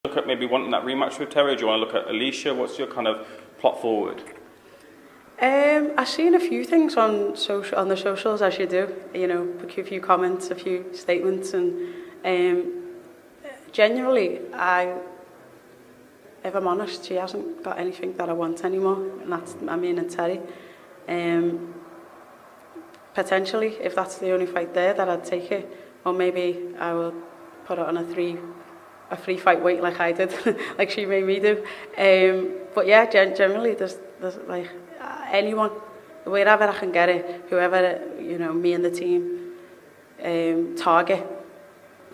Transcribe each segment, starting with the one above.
Look at maybe wanting that rematch with Terry? Do you want to look at Alicia? What's your kind of plot forward? I've seen a few things on the socials, as you do. You know, a few comments, a few statements, and genuinely, if I'm honest, she hasn't got anything that I want anymore, and that's and Terry. Potentially, if that's the only fight there, that I'd take it, or maybe I will put it on a three fight weight like I did, like she made me do. But yeah, generally, there's like anyone, wherever I can get it, whoever, you know, me and the team target,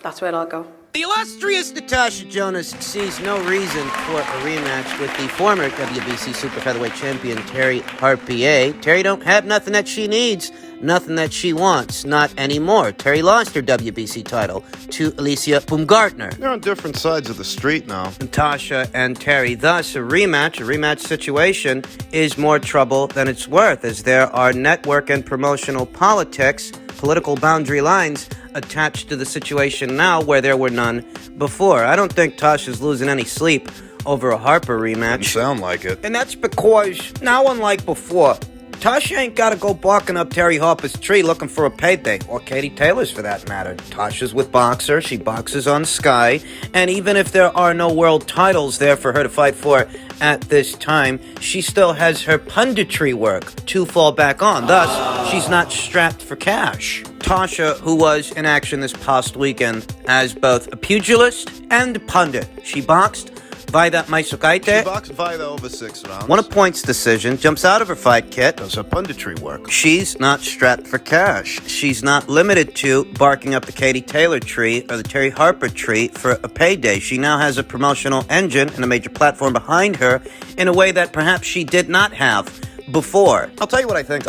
that's where I'll go. The illustrious Natasha Jonas sees no reason for a rematch with the former WBC Super Featherweight Champion Terry Harper. Terry don't have nothing that she needs, nothing that she wants, not anymore. Terry lost her WBC title to Alicia Baumgartner. They're on different sides of the street now. Natasha and Terry, thus a rematch situation is more trouble than it's worth, as there are network and promotional politics, political boundary lines attached to the situation now where there were none before. I don't think Tasha's losing any sleep over a Harper rematch. Doesn't sound like it. And that's because, now unlike before, Tasha ain't got to go barking up Terry Harper's tree looking for a payday, or Katie Taylor's for that matter. Tasha's with Boxer, she boxes on Sky, and even if there are no world titles there for her to fight for at this time, she still has her punditry work to fall back on. Thus, she's not strapped for cash. Tasha, who was in action this past weekend as both a pugilist and a pundit. She boxed Vaida Maisukaite. She boxed Vaida over 6 rounds. Won a points decision, jumps out of her fight kit. Does her punditry work. She's not strapped for cash. She's not limited to barking up the Katie Taylor tree or the Terry Harper tree for a payday. She now has a promotional engine and a major platform behind her in a way that perhaps she did not have before. I'll tell you what I think.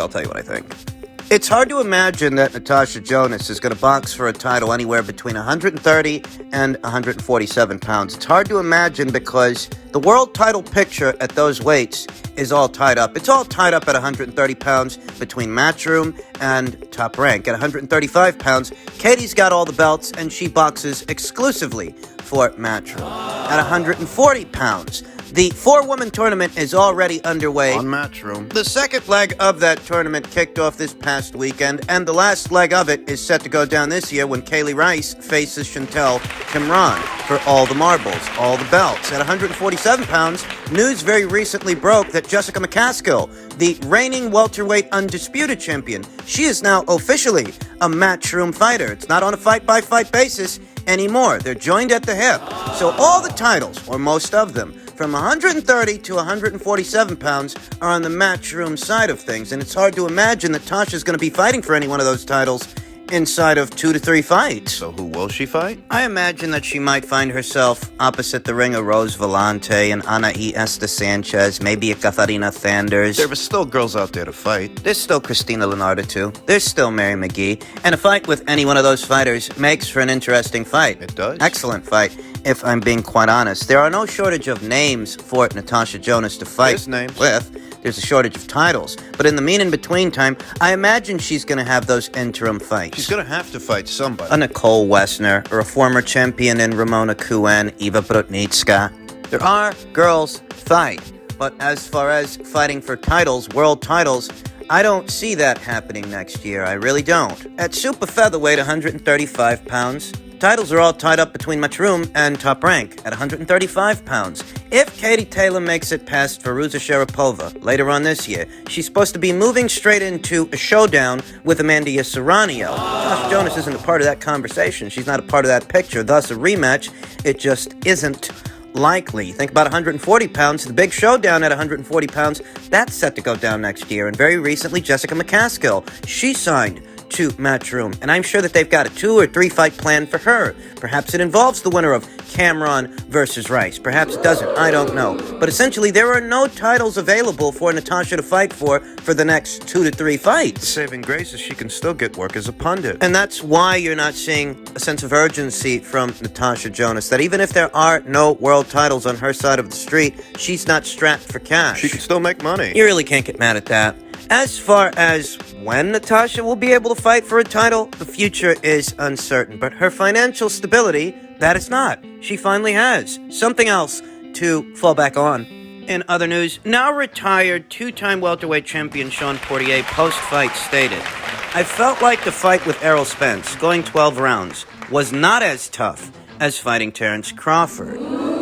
It's hard to imagine that Natasha Jonas is going to box for a title anywhere between 130 and 147 pounds. It's hard to imagine because the world title picture at those weights is all tied up. It's all tied up at 130 pounds between Matchroom and Top Rank. At 135 pounds, Katie's got all the belts and she boxes exclusively for Matchroom. At 140 pounds, the 4-woman tournament is already underway. On Matchroom. The second leg of that tournament kicked off this past weekend, and the last leg of it is set to go down this year when Kaylee Rice faces Chantel Kimron for all the marbles, all the belts. At 147 pounds, news very recently broke that Jessica McCaskill, the reigning welterweight undisputed champion, she is now officially a Matchroom fighter. It's not on a fight-by-fight basis anymore. They're joined at the hip. So all the titles, or most of them, from 130 to 147 pounds are on the Matchroom side of things, and it's hard to imagine that Tasha's going to be fighting for any one of those titles inside of 2 to 3 fights. So who will she fight? I imagine that she might find herself opposite the ring of Rose Vellante and Anaí Esther Sanchez, maybe a Katharina Sanders. There are still girls out there to fight. There's still Christina Leonardo, too. There's still Mary McGee. And a fight with any one of those fighters makes for an interesting fight. It does. Excellent fight, if I'm being quite honest. There are no shortage of names for Natasha Jonas to fight There's names. with. There's a shortage of titles. But in the in-between time, I imagine she's going to have those interim fights. She's going to have to fight somebody. A Nicole Wessner, or a former champion in Ramona Kuen, Eva Brutnitska. There are girls fight. But as far as fighting for titles, world titles, I don't see that happening next year. I really don't. At super featherweight, 135 pounds, titles are all tied up between Matchroom and Top Rank at 135 pounds. If Katie Taylor makes it past Firuza Sharapova later on this year, she's supposed to be moving straight into a showdown with Amanda Serranio. Tasha Jonas isn't a part of that conversation. She's not a part of that picture. Thus, a rematch, it just isn't likely. Think about 140 pounds. The big showdown at 140 pounds, that's set to go down next year. And very recently, Jessica McCaskill, she signed to Matchroom, and I'm sure that they've got a 2 or 3 fight plan for her. Perhaps it involves the winner of Cameron versus Rice. Perhaps it doesn't. I don't know. But essentially, there are no titles available for Natasha to fight for the next 2 to 3 fights. The saving grace is she can still get work as a pundit. And that's why you're not seeing a sense of urgency from Natasha Jonas, that even if there are no world titles on her side of the street, she's not strapped for cash. She can still make money. You really can't get mad at that. As far as when Natasha will be able to fight for a title, the future is uncertain. But her financial stability, that is not. She finally has something else to fall back on. In other news, now retired 2-time welterweight champion Sean Portier post-fight stated, "I felt like the fight with Errol Spence, going 12 rounds, was not as tough as fighting Terence Crawford."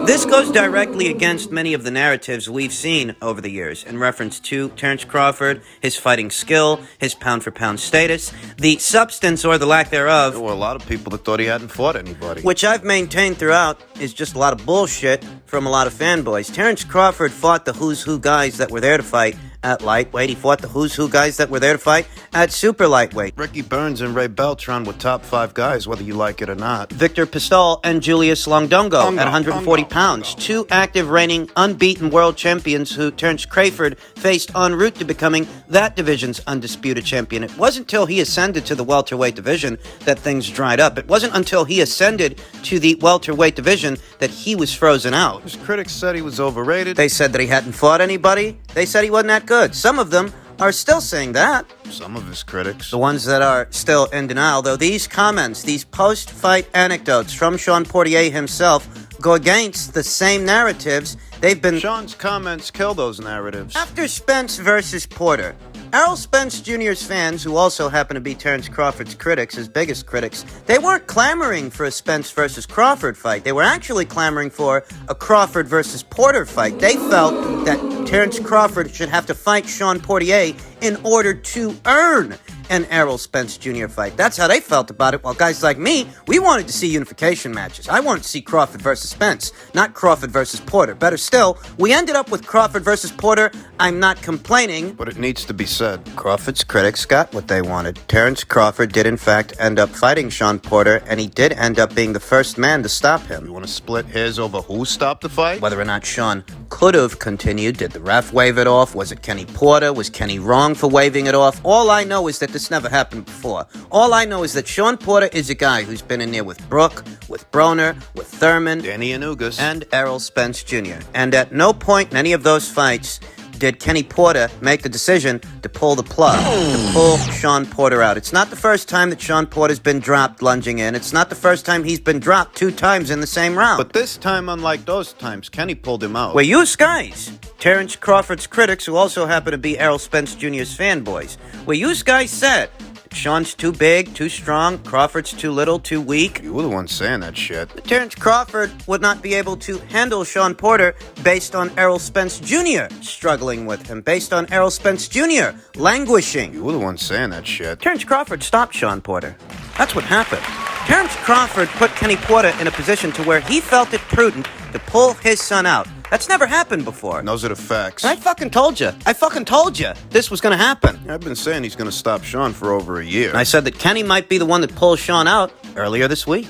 This goes directly against many of the narratives we've seen over the years in reference to Terence Crawford, his fighting skill, his pound-for-pound status, the substance or the lack thereof. There were a lot of people that thought he hadn't fought anybody. Which I've maintained throughout is just a lot of bullshit from a lot of fanboys. Terence Crawford fought the who's who guys that were there to fight at lightweight. He fought the who's who guys that were there to fight at super lightweight. Ricky Burns and Ray Beltran were top 5 guys, whether you like it or not. Victor Pistol and Julius Longdongo at 140 pounds. 2 active reigning unbeaten world champions who Terence Crawford faced en route to becoming that division's undisputed champion. It wasn't until he ascended to the welterweight division that things dried up. It wasn't until he ascended to the welterweight division that he was frozen out. His critics said he was overrated. They said that he hadn't fought anybody. They said he wasn't that good. Some of them are still saying that. Some of his critics. The ones that are still in denial, though, these comments, these post-fight anecdotes from Sean Portier himself go against the same narratives they've been... Sean's comments kill those narratives. After Spence versus Porter, Errol Spence Jr.'s fans, who also happen to be Terence Crawford's critics, his biggest critics, they weren't clamoring for a Spence versus Crawford fight. They were actually clamoring for a Crawford versus Porter fight. They felt that Terence Crawford should have to fight Sean Portier in order to earn an Errol Spence Jr. fight. That's how they felt about it, while guys like me, we wanted to see unification matches. I wanted to see Crawford versus Spence, not Crawford versus Porter. Better still, we ended up with Crawford versus Porter. I'm not complaining. But it needs to be said. Crawford's critics got what they wanted. Terence Crawford did in fact end up fighting Sean Porter, and he did end up being the first man to stop him. You want to split hairs over who stopped the fight? Whether or not Sean could have continued, did the ref wave it off? Was it Kenny Porter? Was Kenny wrong for waving it off? All I know is that this never happened before. All I know is that Sean Porter is a guy who's been in there with Brooke, with Broner, with Thurman, Danny Anugas, and Errol Spence Jr. And at no point in any of those fights did Kenny Porter make the decision to pull the plug, to pull Sean Porter out. It's not the first time that Sean Porter's been dropped lunging in. It's not the first time he's been dropped 2 times in the same round. But this time, unlike those times, Kenny pulled him out. Well, you guys, Terence Crawford's critics, who also happen to be Errol Spence Jr.'s fanboys, well, you guys said Sean's too big, too strong, Crawford's too little, too weak. You were the one saying that shit. Terence Crawford would not be able to handle Sean Porter based on Errol Spence Jr. struggling with him, based on Errol Spence Jr. languishing. You were the one saying that shit. Terence Crawford stopped Sean Porter. That's what happened. Terence Crawford put Kenny Porter in a position to where he felt it prudent to pull his son out. That's never happened before. And those are the facts. I fucking told you. I fucking told you this was going to happen. I've been saying he's going to stop Sean for over a year. And I said that Kenny might be the one that pulls Sean out earlier this week.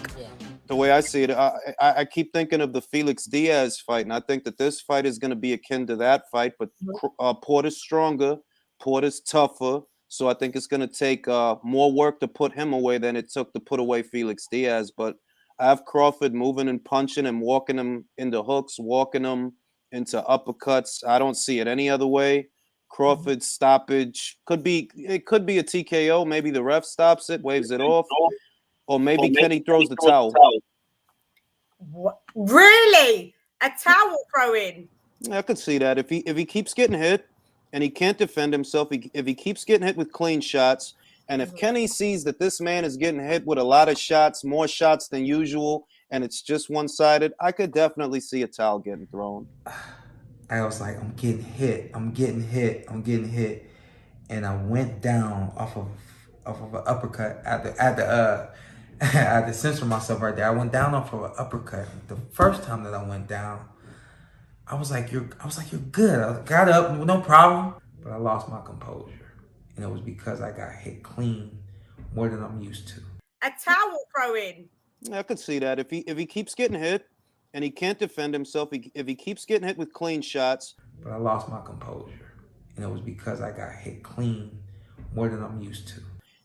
The way I see it, I keep thinking of the Felix Diaz fight, and I think that this fight is going to be akin to that fight, but Porter's stronger, Porter's tougher, so I think it's going to take more work to put him away than it took to put away Felix Diaz, but I have Crawford moving and punching and walking him into hooks, walking him into uppercuts. I don't see it any other way. Crawford's stoppage could be a TKO. Maybe the ref stops it, waves it off, or maybe Kenny throws the towel. What? Really? A towel throwing? I could see that if he keeps getting hit and he can't defend himself, if he keeps getting hit with clean shots. And if Kenny sees that this man is getting hit with a lot of shots, more shots than usual, and it's just one-sided, I could definitely see a towel getting thrown. I was like, I'm getting hit. And I went down off of an uppercut at the I had to censor myself right there. I went down off of an uppercut. The first time that I went down, I was like, you're good. I got up, no problem. But I lost my composure. And it was because I got hit clean more than I'm used to. A towel throw-in. I could see that if he keeps getting hit and he can't defend himself, if he keeps getting hit with clean shots. But I lost my composure, and it was because I got hit clean more than I'm used to.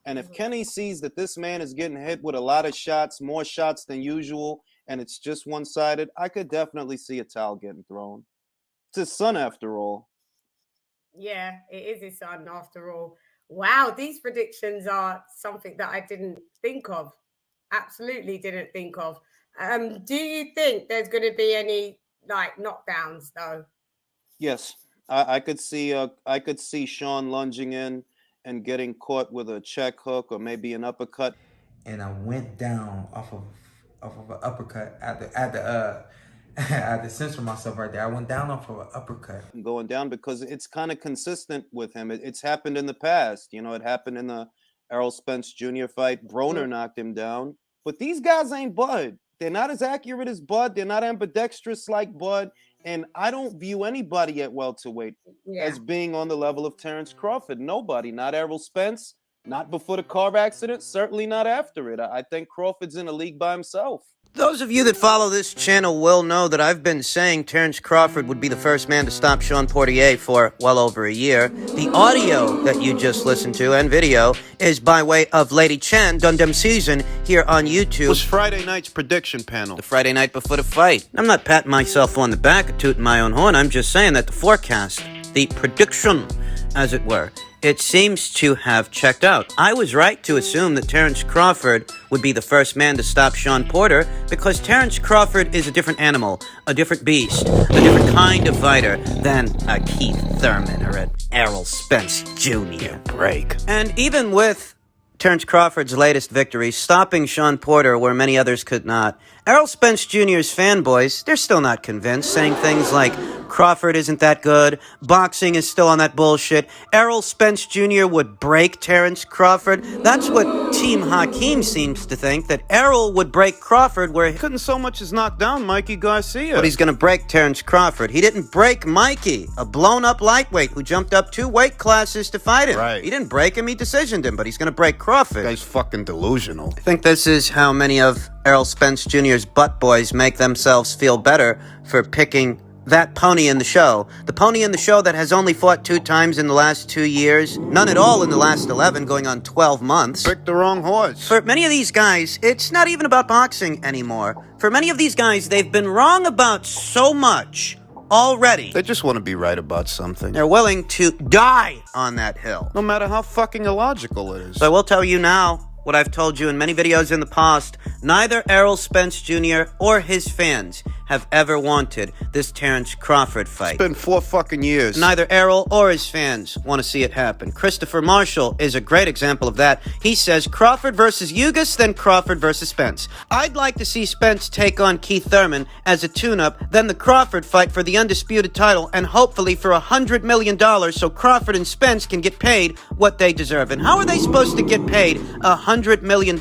And if Kenny sees that this man is getting hit with a lot of shots, more shots than usual, and it's just one-sided, I could definitely see a towel getting thrown. It's his son, after all. Yeah, it is his son, after all. Wow, these predictions are something that I didn't think of. Absolutely didn't think of. Do you think there's going to be any like knockdowns though? Yes, I could see Sean lunging in and getting caught with a check hook or maybe an uppercut. And I went down off of an uppercut at the I had to censor myself right there. I went down off of an uppercut. Going down because it's kind of consistent with him. It's happened in the past. You know, it happened in the Errol Spence Jr. fight. Broner knocked him down. But these guys ain't Bud. They're not as accurate as Bud. They're not ambidextrous like Bud. And I don't view anybody at welterweight as being on the level of Terrence Crawford. Nobody. Not Errol Spence. Not before the car accident. Certainly not after it. I think Crawford's in a league by himself. Those of you that follow this channel will know that I've been saying Terrence Crawford would be the first man to stop Sean Portier for well over a year. The audio that you just listened to and video is by way of Lady Chen Dundam Season here on YouTube. It was Friday night's prediction panel. The Friday night before the fight. I'm not patting myself on the back or tooting my own horn. I'm just saying that the forecast, the prediction, as it were, it seems to have checked out. I was right to assume that Terrence Crawford would be the first man to stop Sean Porter because Terrence Crawford is a different animal, a different beast, a different kind of fighter than a Keith Thurman or an Errol Spence Jr. Break. And even with Terrence Crawford's latest victory, stopping Sean Porter where many others could not, Errol Spence Jr.'s fanboys, they're still not convinced, saying things like, Crawford isn't that good, boxing is still on that bullshit, Errol Spence Jr. would break Terrence Crawford. That's what Team Hakeem seems to think, that Errol would break Crawford where he Couldn't so much as knock down Mikey Garcia. but he's going to break Terrence Crawford. He didn't break Mikey, a blown-up lightweight who jumped up 2 weight classes to fight him. Right. He didn't break him, he decisioned him, but he's going to break Crawford. Guy's fucking delusional. I think this is how many of Errol Spence Jr.'s butt boys make themselves feel better for picking that pony in the show. The pony in the show that has only fought 2 times in the last 2 years, none at all in the last 11, going on 12 months. Picked the wrong horse. For many of these guys, it's not even about boxing anymore. For many of these guys, they've been wrong about so much already. They just want to be right about something. They're willing to die on that hill. No matter how fucking illogical it is. So I will tell you now what I've told you in many videos in the past. Neither Errol Spence Jr. or his fans have ever wanted this Terrence Crawford fight. It's been 4 fucking years. Neither Errol or his fans want to see it happen. Christopher Marshall is a great example of that. He says Crawford versus Ugas, then Crawford versus Spence. I'd like to see Spence take on Keith Thurman as a tune-up, then the Crawford fight for the undisputed title, and hopefully for $100 million so Crawford and Spence can get paid what they deserve. And how are they supposed to get paid $100 million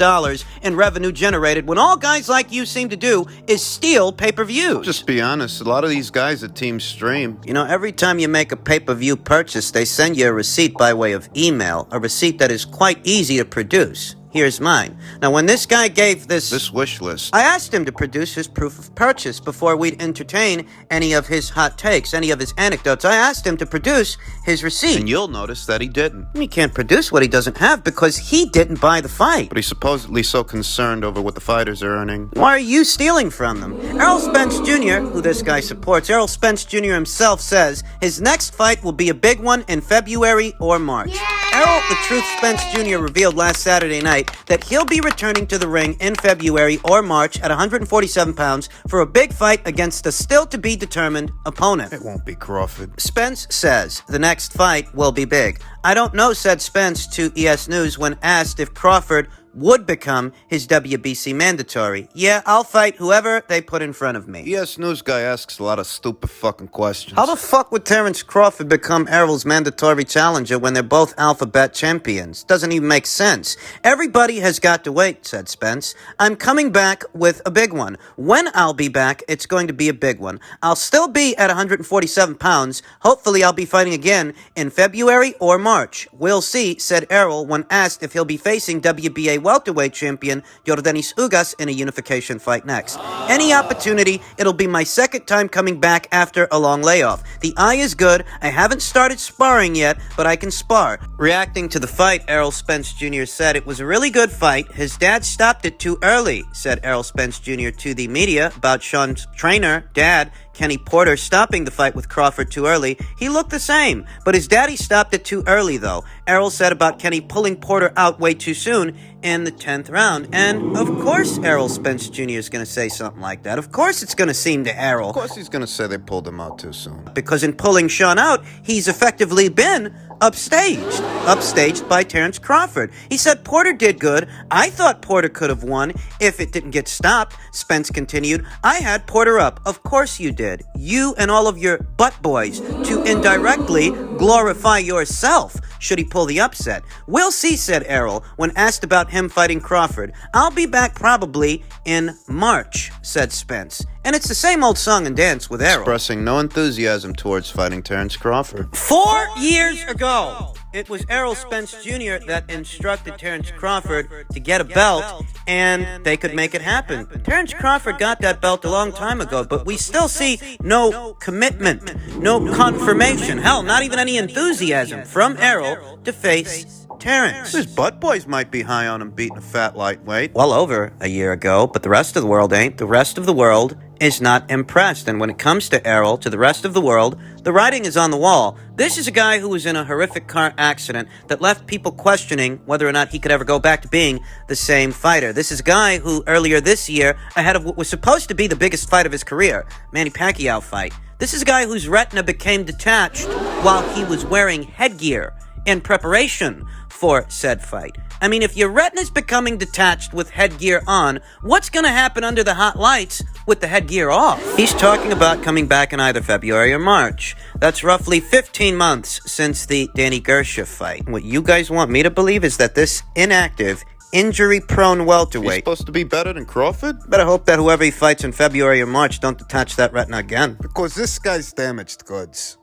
in revenue generated when all guys like you seem to do is steal pay-per-views? Just be honest, a lot of these guys at Team Stream. You know, every time you make a pay-per-view purchase, they send you a receipt by way of email, a receipt that is quite easy to produce. Here's mine. Now, when this guy gave this wish list, I asked him to produce his proof of purchase before we'd entertain any of his hot takes, any of his anecdotes. I asked him to produce his receipt. and you'll notice that he didn't. He can't produce what he doesn't have because he didn't buy the fight. But he's supposedly so concerned over what the fighters are earning. Why are you stealing from them? Errol Spence Jr., who this guy supports, Errol Spence Jr. himself says his next fight will be a big one in February or March. Errol the Truth Spence Jr. revealed last Saturday night that he'll be returning to the ring in February or March at 147 pounds for a big fight against a still-to-be-determined opponent. It won't be Crawford. Spence says the next fight will be big. I don't know, said Spence to ES News when asked if Crawford would become his WBC mandatory. Yeah, I'll fight whoever they put in front of me. ES News guy asks a lot of stupid fucking questions. How the fuck would Terence Crawford become Errol's mandatory challenger when they're both alphabet champions? Doesn't even make sense. Everybody has got to wait, said Spence. I'm coming back with a big one. When I'll be back, it's going to be a big one. I'll still be at 147 pounds. Hopefully I'll be fighting again in February or March. We'll see, said Errol when asked if he'll be facing WBA welterweight champion Yordenis Ugas in a unification fight next. Any opportunity, it'll be my second time coming back after a long layoff. The eye is good. I haven't started sparring yet, but I can spar. Reacting to the fight, Errol Spence Jr. said it was a really good fight. His dad stopped it too early, said Errol Spence Jr. to the media about Sean's trainer, dad, Kenny Porter, stopping the fight with Crawford too early. He looked the same, but his daddy stopped it too early, though. Errol said about Kenny pulling Porter out way too soon in the 10th round. And of course Errol Spence Jr. is going to say something like that. Of course it's going to seem to Errol. Of course he's gonna say they pulled him out too soon. Because in pulling Sean out, he's effectively been upstaged by Terence Crawford. He said Porter did good. I thought Porter could have won if it didn't get stopped. Spence continued, I had Porter up. Of course you did. You and all of your butt boys to indirectly glorify yourself should he pull the upset. We'll see, said Errol when asked about him fighting Crawford. I'll be back probably in March, said Spence. And it's the same old song and dance with Errol. Expressing no enthusiasm towards fighting Terence Crawford. 4 years ago, it was Errol Spence Jr. that instructed Terence Crawford to get a belt, and they could make it happen. Terence Crawford got that belt a long time ago, but we still see no commitment, no confirmation, hell, not even any enthusiasm from Errol to face Terence. His butt boys might be high on him beating a fat lightweight. Well over a year ago, but the rest of the world ain't. The rest of the world is not impressed. And when it comes to Errol, to the rest of the world, the writing is on the wall. This is a guy who was in a horrific car accident that left people questioning whether or not he could ever go back to being the same fighter. This is a guy who earlier this year, ahead of what was supposed to be the biggest fight of his career, Manny Pacquiao fight. This is a guy whose retina became detached while he was wearing headgear in preparation for said fight. I mean, if your retina's becoming detached with headgear on, what's going to happen under the hot lights with the headgear off? He's talking about coming back in either February or March. That's roughly 15 months since the Danny Gersha fight. What you guys want me to believe is that this inactive, injury-prone welterweight... He's supposed to be better than Crawford? Better hope that whoever he fights in February or March don't detach that retina again. Because this guy's damaged goods.